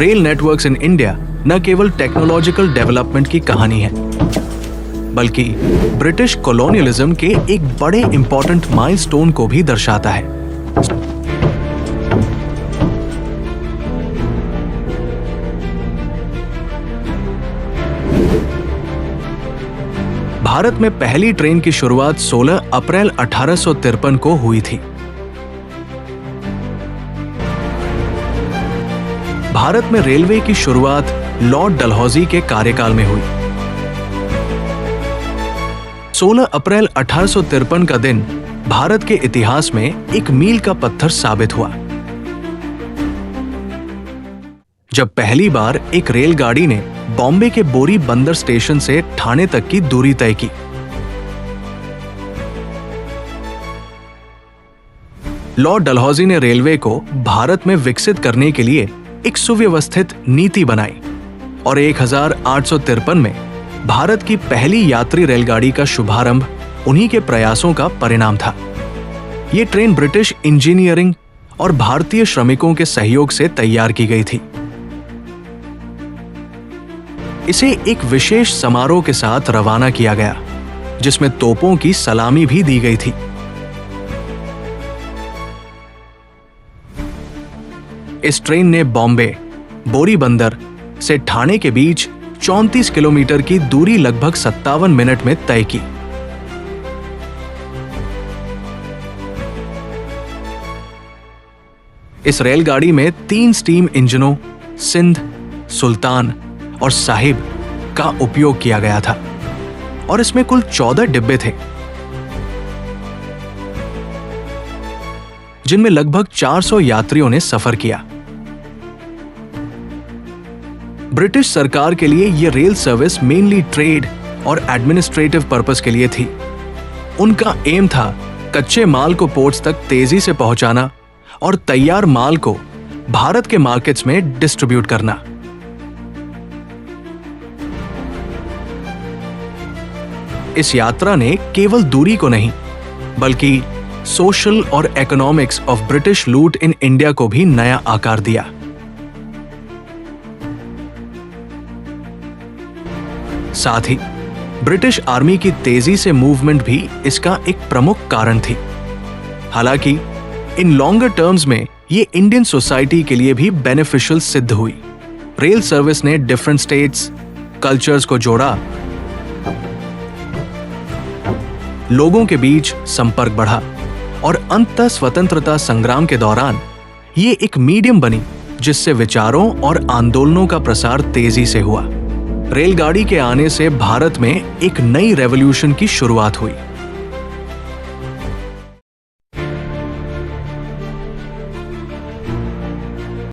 Rail networks in India न केवल technological development की कहानी है, बल्कि ब्रिटिश कॉलोनियलिज्म के एक बड़े इंपॉर्टेंट माइलस्टोन को भी दर्शाता है। भारत में पहली ट्रेन की शुरुआत 16 अप्रैल 1853 को हुई थी। भारत में रेलवे की शुरुआत लॉर्ड डलहौजी के कार्यकाल में हुई। 16 अप्रैल 1853 का दिन भारत के इतिहास में एक मील का पत्थर साबित हुआ, जब पहली बार एक रेलगाड़ी ने बॉम्बे के बोरी बंदर स्टेशन से ठाणे तक की दूरी तय की। लॉर्ड डलहौजी ने रेलवे को भारत में विकसित करने के लिए एक सुव्यवस्थित नीति बनाई और 1853 में भारत की पहली यात्री रेलगाड़ी का शुभारंभ उन्हीं के प्रयासों का परिणाम था। ये ट्रेन ब्रिटिश इंजीनियरिंग और भारतीय श्रमिकों के सहयोग से तैयार की गई थी। इसे एक विशेष समारोह के साथ रवाना किया गया, जिसमें तोपों की सलामी भी दी गई थी। इस ट्रेन ने बॉम्बे बोरीबंदर से ठाणे के बीच 34 किलोमीटर की दूरी लगभग 57 मिनट में तय की। इस रेलगाड़ी में 3 स्टीम इंजनों सिंध, सुल्तान और साहिब का उपयोग किया गया था और इसमें कुल 14 डिब्बे थे, जिनमें लगभग 400 यात्रियों ने सफर किया। ब्रिटिश सरकार के लिए यह रेल सर्विस मेनली ट्रेड और एडमिनिस्ट्रेटिव पर्पस के लिए थी। उनका एम था कच्चे माल को पोर्ट्स तक तेजी से पहुंचाना और तैयार माल को भारत के मार्केट्स में डिस्ट्रीब्यूट करना। इस यात्रा ने केवल दूरी को नहीं, बल्कि सोशल और इकोनॉमिक्स ऑफ ब्रिटिश लूट इन इंडिया को भी नया आकार दिया। साथ ही ब्रिटिश आर्मी की तेजी से मूवमेंट भी इसका एक प्रमुख कारण थी। हालांकि इन लॉन्गर टर्म्स में ये इंडियन सोसाइटी के लिए भी बेनिफिशियल सिद्ध हुई। रेल सर्विस ने डिफरेंट स्टेट्स, कल्चर्स को जोड़ा, लोगों के बीच संपर्क बढ़ा और अंततः स्वतंत्रता संग्राम के दौरान ये एक मीडियम बनी जिससे विचारों और आंदोलनों का प्रसार तेजी से हुआ। रेलगाड़ी के आने से भारत में एक नई रेवोल्यूशन की शुरुआत हुई।